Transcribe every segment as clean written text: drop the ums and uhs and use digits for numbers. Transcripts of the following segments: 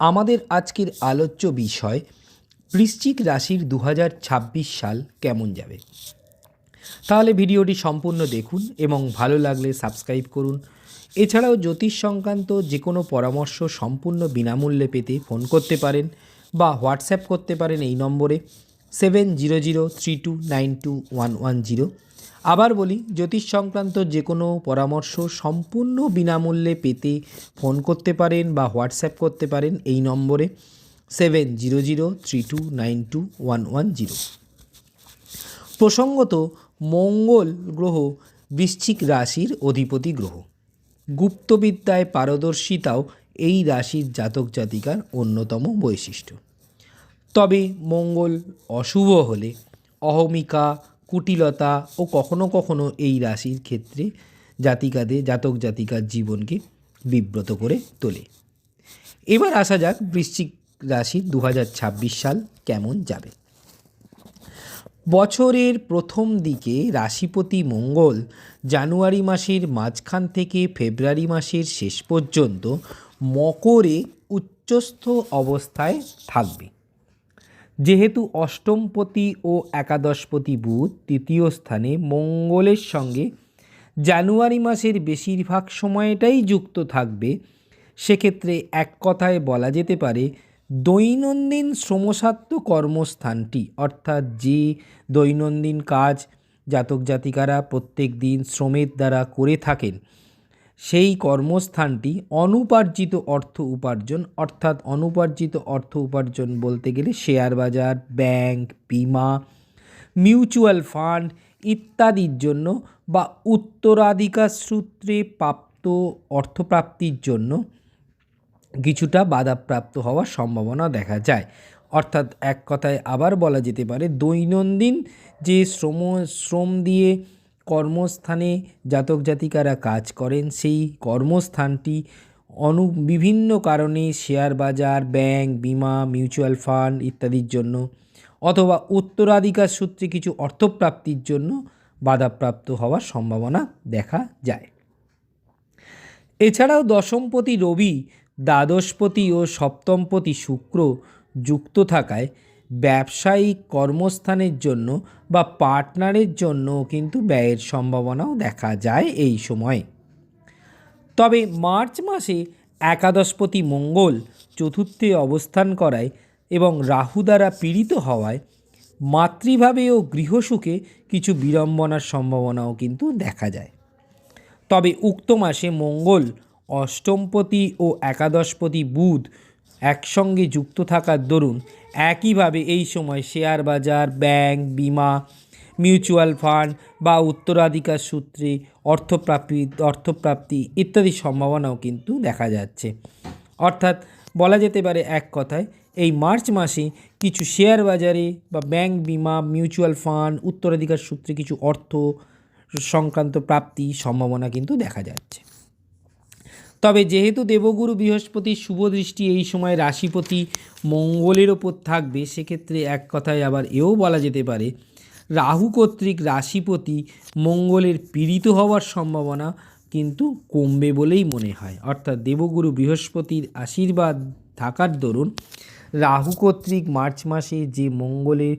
আমাদের আজকের আলোচ্য বিষয় বৃশ্চিক রাশির 2026 সাল কেমন যাবে। তাহলে ভিডিওটি সম্পূর্ণ দেখুন এবং ভালো লাগলে সাবস্ক্রাইব করুন। এছাড়াও জ্যোতিষ সংক্রান্ত যে কোনো পরামর্শ সম্পূর্ণ বিনামূল্যে পেতে ফোন করতে পারেন বা হোয়াটসঅ্যাপ করতে পারেন এই নম্বরে 7003292110। আবার বলি, জ্যোতিষ সংক্রান্ত যে কোনো পরামর্শ সম্পূর্ণ বিনামূল্যে পেতে ফোন করতে পারেন বা হোয়াটসঅ্যাপ করতে পারেন এই নম্বরে 7003292110। প্রসঙ্গত, মঙ্গল গ্রহ বৃশ্চিক রাশির অধিপতি গ্রহ। গুপ্তবিদ্যায় পারদর্শিতাও এই রাশির জাতক জাতিকার অন্যতম বৈশিষ্ট্য। তবে মঙ্গল অশুভ হলে অহমিকা, কুটিলতা ও কখনো কখনো এই রাশির ক্ষেত্রে জাতক জাতিকার জীবনকে বিব্রত করে তোলে। এবার আসা যাক বৃশ্চিক রাশির 2026 সাল কেমন যাবে। বছরের প্রথম দিকে রাশিপতি মঙ্গল জানুয়ারি মাসের মাঝখান থেকে ফেব্রুয়ারি মাসের শেষ পর্যন্ত মকরে উচ্চস্থ অবস্থায় থাকবে। যেহেতু অষ্টমপতি ও একাদশপতি বুধ তৃতীয় স্থানে মঙ্গলের সঙ্গে জানুয়ারি মাসের বেশিরভাগ সময়টাই যুক্ত থাকবে, সেক্ষেত্রে এক কথায় বলা যেতে পারে দৈনন্দিন শ্রমসাধ্য কর্মস্থানটি, অর্থাৎ যে দৈনন্দিন কাজ জাতক জাতিকারা প্রত্যেক দিন শ্রমের দ্বারা করে থাকেন, সেই কর্মস্থানটি অনুপার্জিত অর্থ উপার্জন, অর্থাৎ অনুপার্জিত অর্থ উপার্জন বলতে গেলে শেয়ার বাজার, ব্যাংক, বিমা, মিউচুয়াল ফান্ড ইত্যাদির জন্য বা উত্তরাধিকার সূত্রে প্রাপ্ত অর্থপ্রাপ্তির জন্য কিছুটা বাধাপ্রাপ্ত হওয়ার সম্ভাবনা দেখা যায়। অর্থাৎ এক কথায় আবার বলা যেতে পারে দৈনন্দিন যে শ্রম দিয়ে কর্মস্থানে জাতক জাতিকারা কাজ করেন, সেই কর্মস্থানটি বিভিন্ন কারণে শেয়ার বাজার, ব্যাংক, বিমা, মিউচুয়াল ফান্ড ইত্যাদির জন্য অথবা উত্তরাধিকার সূত্রে কিছু অর্থপ্রাপ্তির জন্য বাধাপ্রাপ্ত হওয়ার সম্ভাবনা দেখা যায়। এছাড়াও দশমপতি রবি, দ্বাদশপতি ও সপ্তমপতি শুক্র যুক্ত থাকায় ব্যবসায়িক কর্মস্থানের জন্য বা পার্টনারের জন্য কিন্তু ব্যয়ের সম্ভাবনাও দেখা যায় এই সময়। তবে মার্চ মাসে একাদশপতি মঙ্গল চতুর্থে অবস্থান করায় এবং রাহু দ্বারা পীড়িত হওয়ায় মাতৃভাবে ও গৃহসুখে কিছু বিড়ম্বনার সম্ভাবনাও কিন্তু দেখা যায়। তবে উক্ত মাসে মঙ্গল, অষ্টমপতি ও একাদশপতি বুধ একসঙ্গে যুক্ত থাকার দরুন একইভাবে এই সময় শেয়ার বাজার, ব্যাংক, বিমা, মিউচুয়াল ফান্ড বা উত্তরাধিকার সূত্রে অর্থপ্রাপ্তি ইত্যাদি সম্ভাবনাও কিন্তু দেখা যাচ্ছে। অর্থাৎ বলা যেতে পারে এক কথায় এই মার্চ মাসে কিছু শেয়ার বাজারে বা ব্যাংক, বিমা, মিউচুয়াল ফান্ড, উত্তরাধিকার সূত্রে কিছু অর্থ সংক্রান্ত প্রাপ্তি সম্ভাবনা কিন্তু দেখা যাচ্ছে। তবে যেহেতু দেবগুরু বৃহস্পতির শুভ দৃষ্টি এই সময় রাশিপতি মঙ্গলের ওপর থাকবে, সেক্ষেত্রে এক কথায় আবার এও বলা যেতে পারে রাহু কর্তৃক রাশিপতি মঙ্গলের পীড়িত হওয়ার সম্ভাবনা কিন্তু কমবে বলেই মনে হয়। অর্থাৎ দেবগুরু বৃহস্পতির আশীর্বাদ থাকার দরুন রাহু কর্তৃক মার্চ মাসে যে মঙ্গলের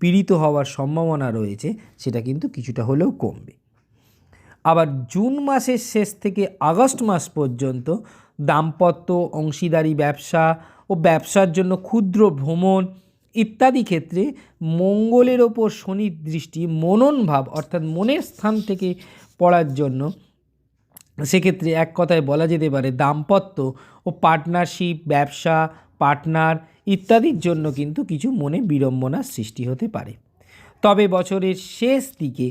পীড়িত হওয়ার সম্ভাবনা রয়েছে সেটা কিন্তু কিছুটা হলেও কমবে। আবার জুন মাসের শেষ থেকে আগস্ট মাস পর্যন্ত দাম্পত্য, অংশীদারি ব্যবসা ও ব্যবসার জন্য ক্ষুদ্র ভ্রমণ ইত্যাদি ক্ষেত্রে মঙ্গলের ওপর শনির দৃষ্টি মনন ভাব, অর্থাৎ মনের স্থান থেকে পড়ার জন্য সেক্ষেত্রে এক কথায় বলা যেতে পারে দাম্পত্য ও পার্টনারশিপ, ব্যবসা, পার্টনার ইত্যাদির জন্য কিন্তু কিছু মনে বিড়ম্বনার সৃষ্টি হতে পারে। তবে বছরের শেষ দিকে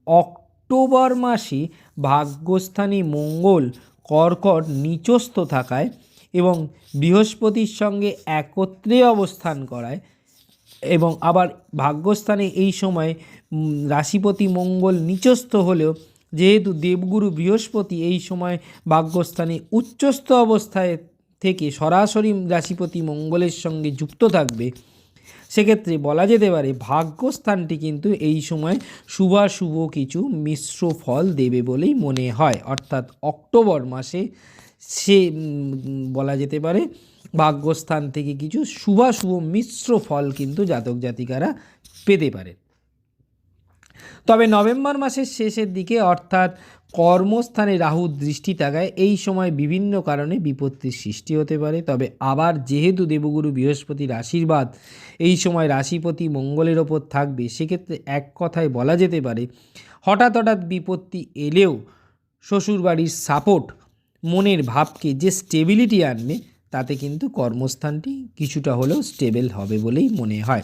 অক্টোবর মাসে ভাগ্যস্থানে মঙ্গল কর্কট নিচস্থ থাকায় এবং বৃহস্পতির সঙ্গে একত্রে অবস্থান করায় এবং আবার ভাগ্যস্থানে এই সময় রাশিপতি মঙ্গল নিচস্থ হলেও যেহেতু দেবগুরু বৃহস্পতি এই সময় ভাগ্যস্থানে উচ্চস্থ অবস্থায় থেকে সরাসরি রাশিপতি মঙ্গলের সঙ্গে যুক্ত থাকবে, সেক্ষেত্রে বলা যেতে পারে ভাগ্যস্থানটি কিন্তু এই সময় শুভাশুভ কিছু মিশ্র ফল দেবে বলেই মনে হয়। অর্থাৎ অক্টোবর মাসে সে বলা যেতে পারে ভাগ্যস্থান থেকে কিছু শুভাশুভ মিশ্র ফল কিন্তু জাতক জাতিকারা পেতে পারে। তবে নভেম্বর মাসের শেষের দিকে অর্থাৎ কর্মস্থানে রাহুর দৃষ্টি থাকায় এই সময় বিভিন্ন কারণে বিপত্তির সৃষ্টি হতে পারে। তবে আবার যেহেতু দেবগুরু বৃহস্পতির আশীর্বাদ এই সময় রাশিপতি মঙ্গলের ওপর থাকবে, সেক্ষেত্রে এক কথায় বলা যেতে পারে হঠাৎ হঠাৎ বিপত্তি এলেও শ্বশুরবাড়ির সাপোর্ট মনের ভাবকে যে স্টেবিলিটি আনবে, তাতে কিন্তু কর্মস্থানটি কিছুটা হলেও স্টেবল হবে বলেই মনে হয়।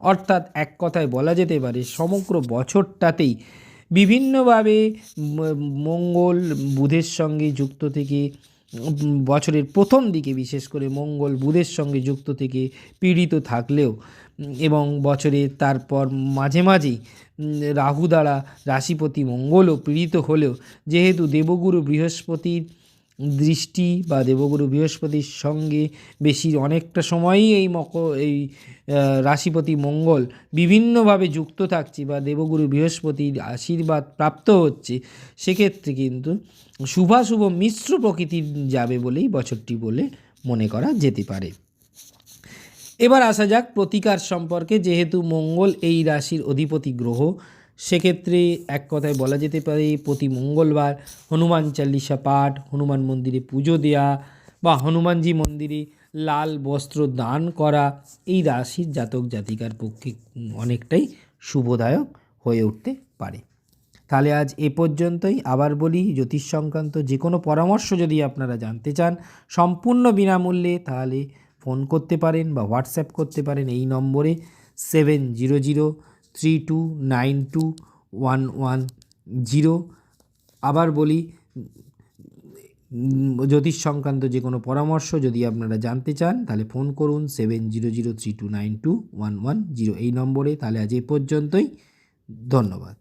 অর্থাৎ এক কথায় বলা যেতে পারে সমগ্র বছরটাতেই বিভিন্নভাবে মঙ্গল বুধের সঙ্গে যুক্ত থেকে বছরের প্রথম দিকে বিশেষ করে মঙ্গল বুধের সঙ্গে যুক্ত থেকে পীড়িত থাকলেও এবং বছরে তারপর মাঝে মাঝেই রাহু দ্বারা রাশিপতি মঙ্গলও পীড়িত হলেও যেহেতু দেবগুরু বৃহস্পতির দৃষ্টি বা দেবগুরু বৃহস্পতির সঙ্গে বেশি অনেকটা সময়ই এই রাশিপতি মঙ্গল বিভিন্নভাবে যুক্ত থাকছে বা দেবগুরু বৃহস্পতির আশীর্বাদ প্রাপ্ত হচ্ছে, সেক্ষেত্রে কিন্তু শুভাশুভ মিশ্র প্রকৃতির যাবে বলেই বছরটি বলে মনে করা যেতে পারে। এবার আসা যাক প্রতিকার সম্পর্কে। যেহেতু মঙ্গল এই রাশির অধিপতি গ্রহ, সেক্ষেত্রে এক কথায় বলা যেতে পারে প্রতি মঙ্গলবার হনুমান চালিসা পাঠ, হনুমান মন্দিরে পুজো দেওয়া বা হনুমানজি মন্দিরে লাল বস্ত্র দান করা এই রাশির জাতক জাতিকার পক্ষে অনেকটাই শুভদায়ক হয়ে উঠতে পারে। তাহলে আজ এ পর্যন্তই। আবার বলি, জ্যোতিষ সংক্রান্ত যে কোনো পরামর্শ যদি আপনারা জানতে চান সম্পূর্ণ বিনামূল্যে, তাহলে ফোন করতে পারেন বা হোয়াটসঅ্যাপ করতে পারেন এই নম্বরে 7003292110। আবার বলি, জ্যোতিষ সংক্রান্ত যে কোনো পরামর্শ যদি আপনারা জানতে চান তাহলে ফোন করুন 7003292110 এই নম্বরে। তাহলে আজ এ পর্যন্তই, ধন্যবাদ।